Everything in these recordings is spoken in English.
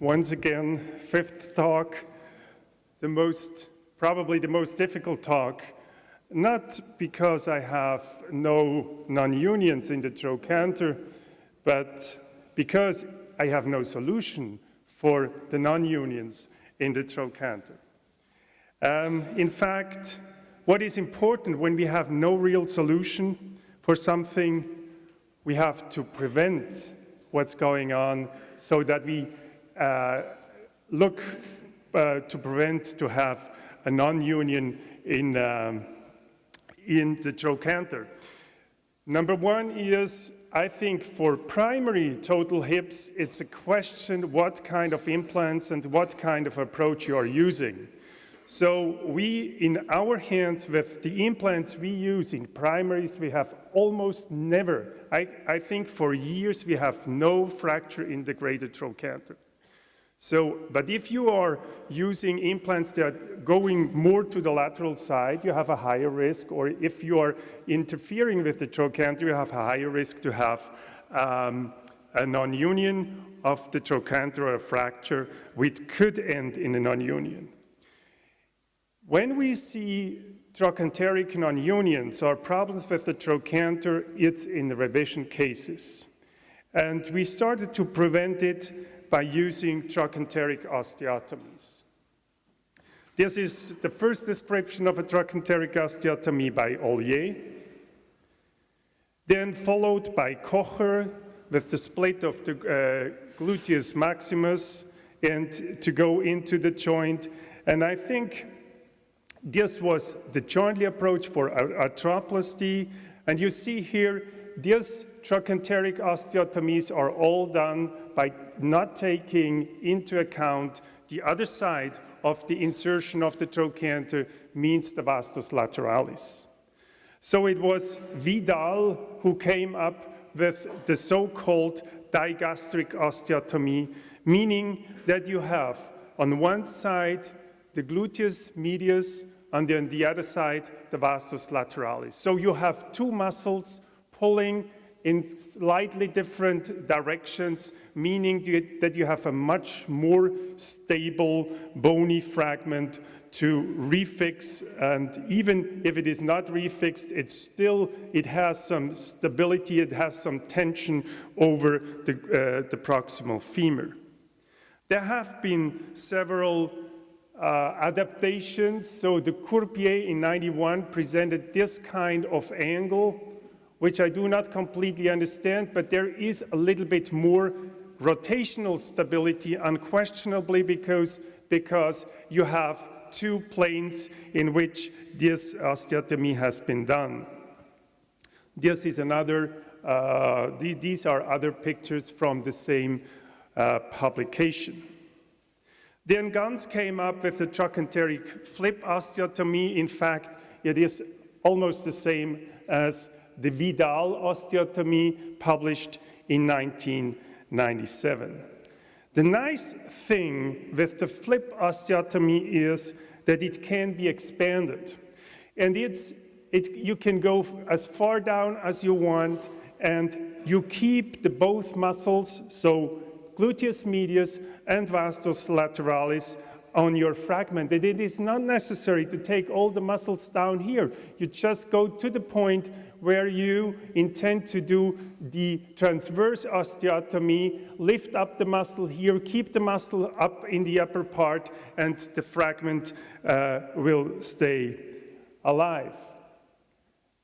Once again, fifth talk, probably the most difficult talk, not because I have no non-unions in the trochanter, but because I have no solution for the non-unions in the trochanter. In fact, what is important when we have no real solution for something, we have to prevent what's going on so that we look to prevent to have a non-union in the trochanter. Number one is, I think for primary total hips, it's a question what kind of implants and what kind of approach you are using. So we, in our hands, with the implants we use in primaries, we have almost never, I think for years, we have no fracture in the greater trochanter. So, but if you are using implants that are going more to the lateral side, you have a higher risk, or if you are interfering with the trochanter, you have a higher risk to have a non-union of the trochanter or a fracture, which could end in a non-union. When we see trochanteric non-unions or problems with the trochanter, it's in the revision cases. And we started to prevent it by using trochanteric osteotomies. This is the first description of a trochanteric osteotomy by Ollier, then followed by Kocher with the split of the gluteus maximus and to go into the joint. And I think this was the jointly approach for arthroplasty. And you see here, these trochanteric osteotomies are all done by not taking into account the other side of the insertion of the trochanter, means the vastus lateralis. So it was Vidal who came up with the so-called digastric osteotomy, meaning that you have on one side the gluteus medius, and on the other side the vastus lateralis. So you have two muscles pulling in slightly different directions, meaning that you have a much more stable bony fragment to refix, and even if it is not refixed, it has some stability, it has some tension over the proximal femur. There have been several adaptations. So the Courbier in '91 presented this kind of angle, which I do not completely understand, but there is a little bit more rotational stability, unquestionably, because you have two planes in which this osteotomy has been done. This is another, these are other pictures from the same publication. Then Ganz came up with the trochanteric flip osteotomy. In fact, it is almost the same as the Vidal osteotomy published in 1997. The nice thing with the flip osteotomy is that it can be expanded. And you can go as far down as you want, and you keep both muscles, so gluteus medius and vastus lateralis, on your fragment. And it is not necessary to take all the muscles down here. You just go to the point where you intend to do the transverse osteotomy, lift up the muscle here, keep the muscle up in the upper part, and the fragment will stay alive.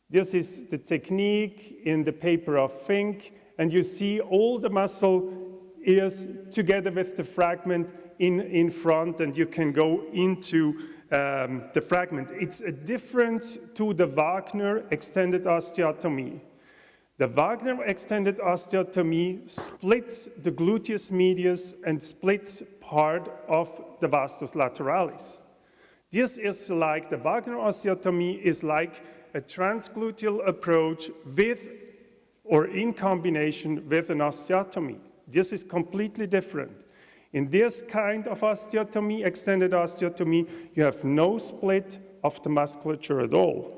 This is the technique in the paper of Fink, and you see all the muscle is together with the fragment in front, and you can go into the fragment. It's a difference to the Wagner extended osteotomy. The Wagner extended osteotomy splits the gluteus medius and splits part of the vastus lateralis. This is like, the Wagner osteotomy is like a transgluteal approach with or in combination with an osteotomy. This is completely different. In this kind of osteotomy, extended osteotomy, you have no split of the musculature at all.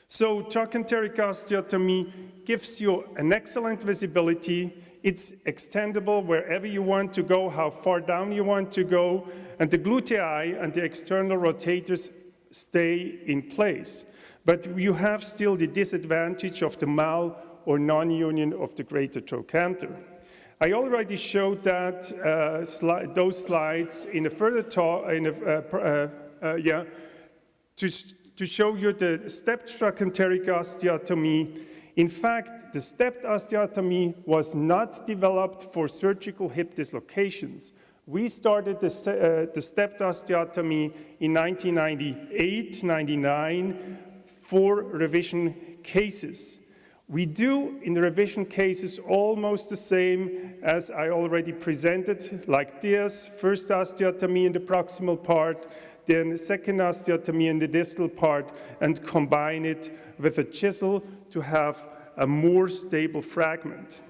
So trochanteric osteotomy gives you an excellent visibility. It's extendable wherever you want to go, how far down you want to go, and the glutei and the external rotators stay in place. But you have still the disadvantage of the mal or non-union of the greater trochanter. I already showed that those slides in a further talk, to show you the stepped trochanteric osteotomy. In fact, the stepped osteotomy was not developed for surgical hip dislocations. We started the stepped osteotomy in 1998-99 for revision cases. We do, in the revision cases, almost the same as I already presented, like this: first osteotomy in the proximal part, then second osteotomy in the distal part, and combine it with a chisel to have a more stable fragment.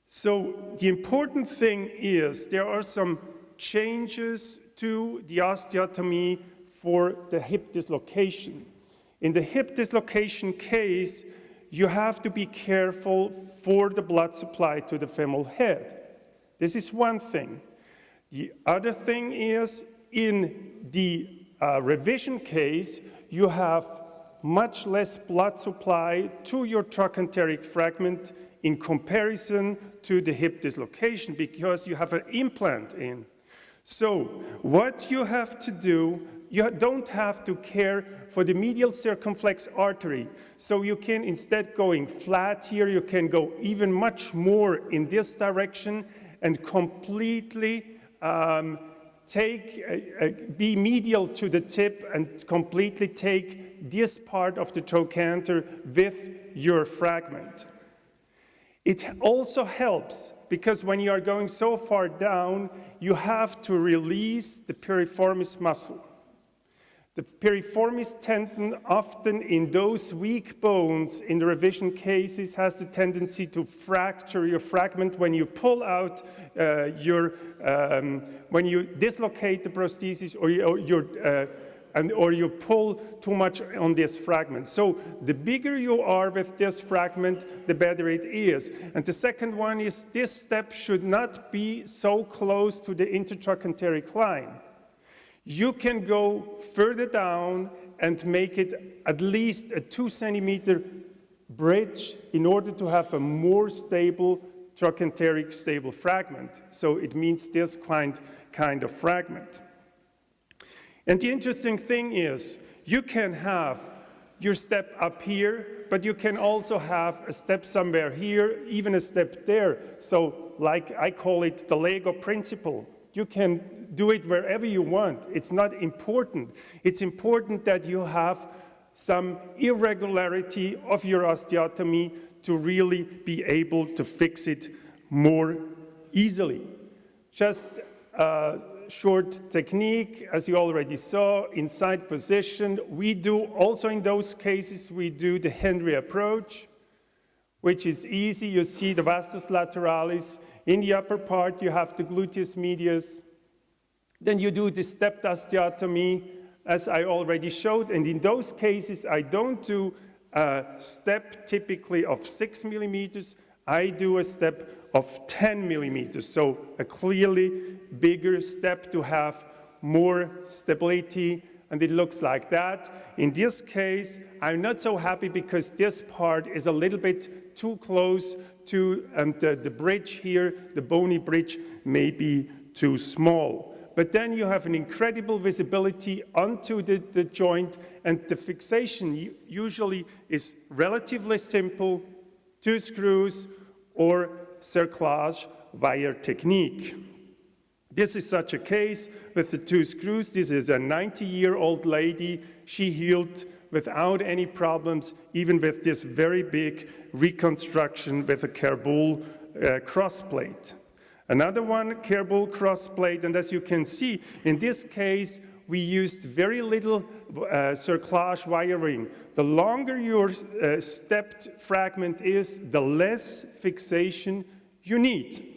So the important thing is there are some changes to the osteotomy for the hip dislocation. In the hip dislocation case, you have to be careful for the blood supply to the femoral head. This is one thing. The other thing is, in the revision case, you have much less blood supply to your trochanteric fragment in comparison to the hip dislocation because you have an implant in. So what you have to do, you don't have to care for the medial circumflex artery. So you can, be going flat here, you can go even much more in this direction and completely be medial to the tip and completely take this part of the trochanter with your fragment. It also helps because when you are going so far down, you have to release the piriformis muscle. The piriformis tendon, often in those weak bones in the revision cases, has the tendency to fracture your fragment when you pull out when you dislocate the prosthesis or you pull too much on this fragment. So the bigger you are with this fragment, the better it is. And the second one is this step should not be so close to the intertrochanteric line. You can go further down and make it at least a 2-centimeter bridge in order to have a more stable trochanteric stable fragment. So it means this kind of fragment. And the interesting thing is, you can have your step up here, but you can also have a step somewhere here, even a step there. So like I call it the Lego principle. You can do it wherever you want. It's not important. It's important that you have some irregularity of your osteotomy to really be able to fix it more easily. Just a short technique, as you already saw, inside position. We do, also in those cases, we do the Henry approach, which is easy. You see the vastus lateralis. In the upper part, you have the gluteus medius. Then you do the stepped osteotomy, as I already showed. And in those cases, I don't do a step typically of 6 millimeters. I do a step of 10 millimeters. So a clearly bigger step to have more stability. And it looks like that. In this case, I'm not so happy because this part is a little bit too close to, and the bridge here, the bony bridge, may be too small. But then you have an incredible visibility onto the joint, and the fixation usually is relatively simple, 2 screws or cerclage wire technique. This is such a case with the 2 screws. This is a 90-year-old lady. She healed without any problems, even with this very big reconstruction with a Kerboul crossplate. Another one, Kerboul crossplate, and as you can see, in this case, we used very little cerclage wiring. The longer your stepped fragment is, the less fixation you need.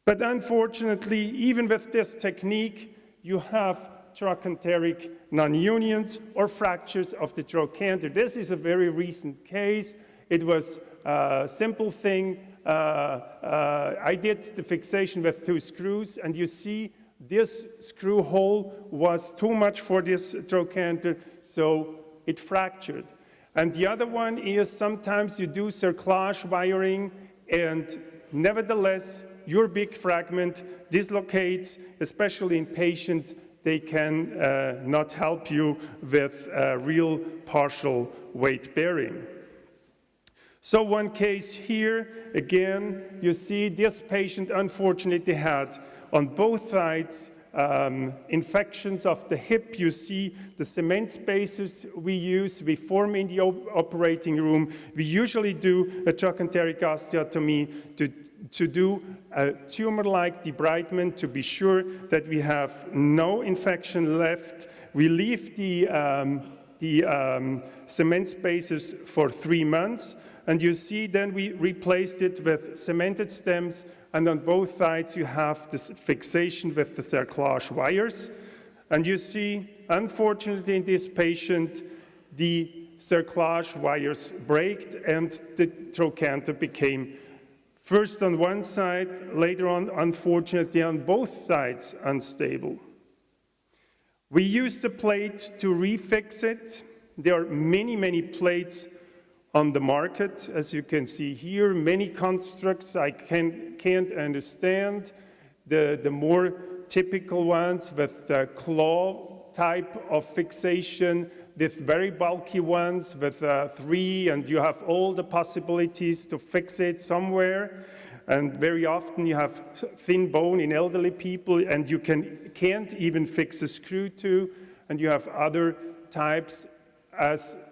But unfortunately, even with this technique, you have trochanteric non-unions or fractures of the trochanter. This is a very recent case. It was a simple thing. I did the fixation with 2 screws, and you see this screw hole was too much for this trochanter, so it fractured. And the other one is sometimes you do cerclage wiring, and nevertheless, your big fragment dislocates, especially in patients. They can not help you with real partial weight bearing. So one case here, again, you see this patient unfortunately had on both sides infections of the hip. You see the cement spacers we form in the operating room. We usually do a trochanteric osteotomy to do a tumor-like debridement to be sure that we have no infection left. We leave the cement spacers for 3 months, and you see then we replaced it with cemented stems, and on both sides you have this fixation with the cerclage wires. And you see, unfortunately in this patient, the cerclage wires braked and the trochanter became first on one side, later on, unfortunately, on both sides unstable. We used a plate to refix it. There are many, many plates on the market, as you can see here, many constructs I can't understand. The more typical ones with the claw type of fixation, with very bulky ones with 3, and you have all the possibilities to fix it somewhere. And very often you have thin bone in elderly people, and you can't even fix a screw to, and you have other types.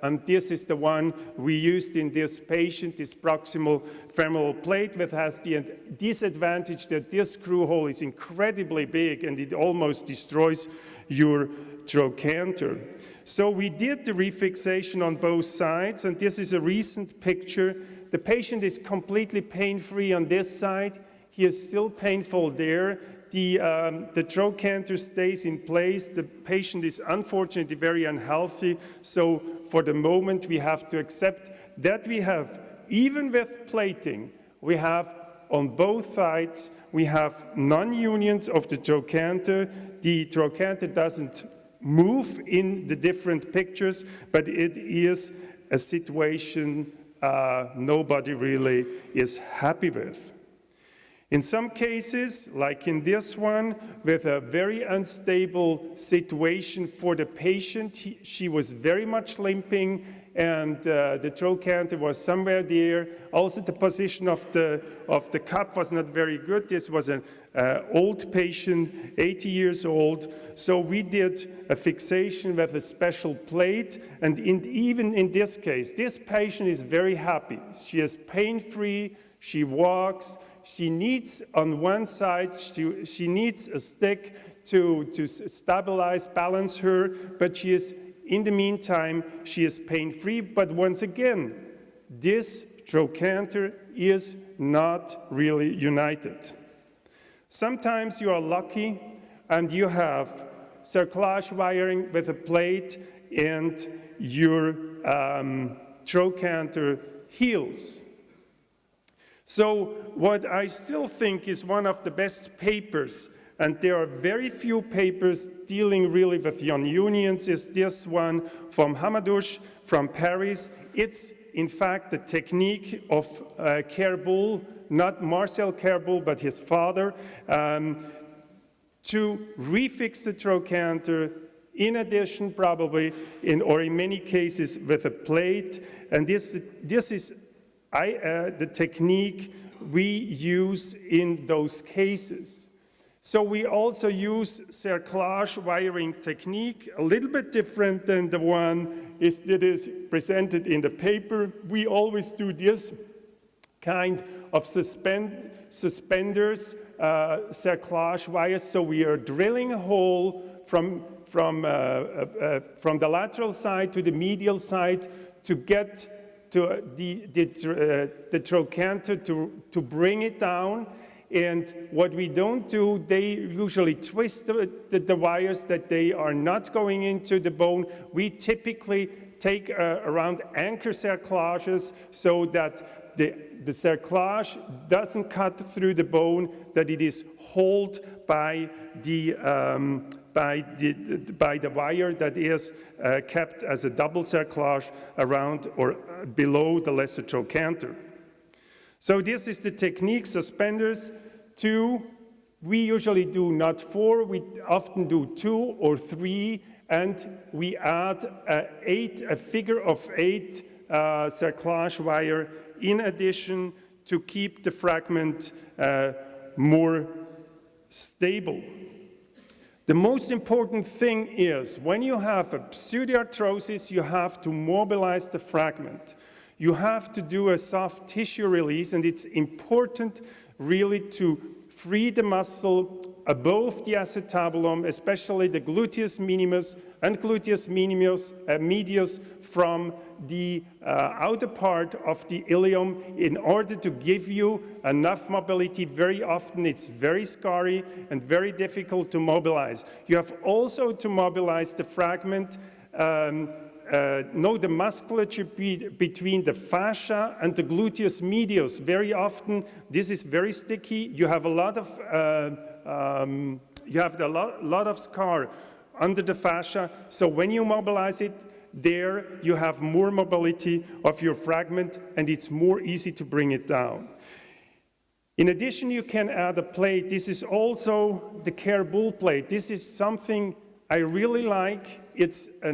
And this is the one we used in this patient, this proximal femoral plate, that has the disadvantage that this screw hole is incredibly big and it almost destroys your trochanter. So we did the refixation on both sides, and this is a recent picture. The patient is completely pain-free on this side. He is still painful there. The trochanter stays in place. The patient is unfortunately very unhealthy. So for the moment, we have to accept that we have, even with plating, we have on both sides, we have non-unions of the trochanter. The trochanter doesn't move in the different pictures, but it is a situation nobody really is happy with. In some cases, like in this one, with a very unstable situation for the patient, she was very much limping, and the trochanter was somewhere there. Also, the position of the cup was not very good. This was an old patient, 80 years old. So we did a fixation with a special plate, and even in this case, this patient is very happy. She is pain-free, she walks. She needs, on one side, she needs a stick to stabilize, balance her, but she is, in the meantime, she is pain-free. But once again, this trochanter is not really united. Sometimes you are lucky and you have cerclage wiring with a plate and your trochanter heals. So what I still think is one of the best papers, and there are very few papers dealing really with non-unions, is this one from Hamadouche from Paris. It's in fact the technique of Kerboul, not Marcel Kerboul, but his father, to refix the trochanter, in addition probably, or in many cases with a plate. And this is the technique we use in those cases. So we also use cerclage wiring technique, a little bit different than the one that is presented in the paper. We always do this kind of suspenders, cerclage wires. So we are drilling a hole from the lateral side to the medial side to get to the trochanter to bring it down. And what we don't do, they usually twist the wires that they are not going into the bone. We typically take around anchor cerclages so that the cerclage doesn't cut through the bone, that it is held by the wire that is kept as a double cerclage around or below the lesser trochanter. So this is the technique, suspenders. 2, we usually do not 4, we often do 2 or 3, and we add a figure of 8 cerclage wire in addition to keep the fragment more stable. The most important thing is when you have a pseudoarthrosis, you have to mobilize the fragment. You have to do a soft tissue release, and it's important really to free the muscle above the acetabulum, especially the gluteus minimus and gluteus medius from the outer part of the ilium in order to give you enough mobility. Very often it's very scary and very difficult to mobilize. You have also to mobilize the fragment, know the musculature between the fascia and the gluteus medius. Very often this is very sticky. You have a lot of scar under the fascia, so when you mobilize it, there you have more mobility of your fragment and it's more easy to bring it down. In addition, you can add a plate. This is also the Care Bull plate. This is something I really like. It's a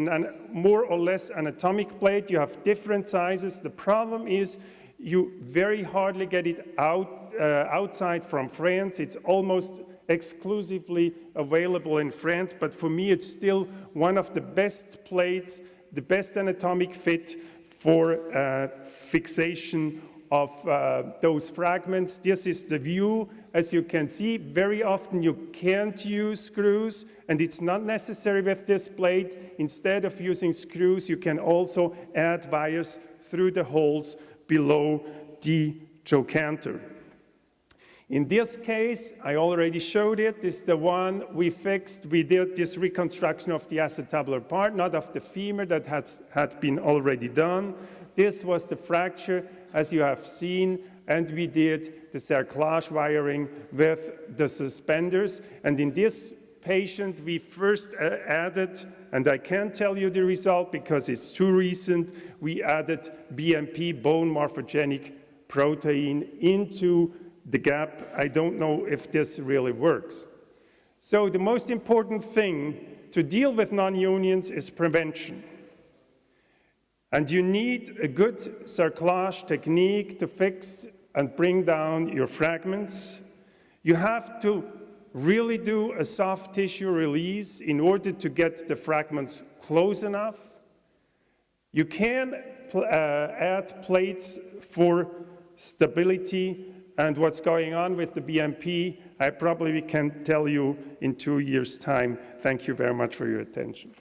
more or less anatomic plate. You have different sizes. The problem is you very hardly get it outside from France. It's almost exclusively available in France, but for me it's still one of the best plates, the best anatomic fit for fixation of those fragments. This is the view. As you can see, very often you can't use screws, and it's not necessary with this plate. Instead of using screws, you can also add wires through the holes below the trochanter. In this case, I already showed it. This is the one we fixed. We did this reconstruction of the acetabular part, not of the femur that had been already done. This was the fracture, as you have seen, and we did the cerclage wiring with the suspenders. And in this patient, we first added, and I can't tell you the result because it's too recent, we added BMP, bone morphogenic protein, into the gap. I don't know if this really works. So the most important thing to deal with non-unions is prevention. And you need a good cerclage technique to fix and bring down your fragments. You have to really do a soft tissue release in order to get the fragments close enough. You can add plates for stability, and what's going on with the BMP, I probably can tell you in 2 years' time. Thank you very much for your attention.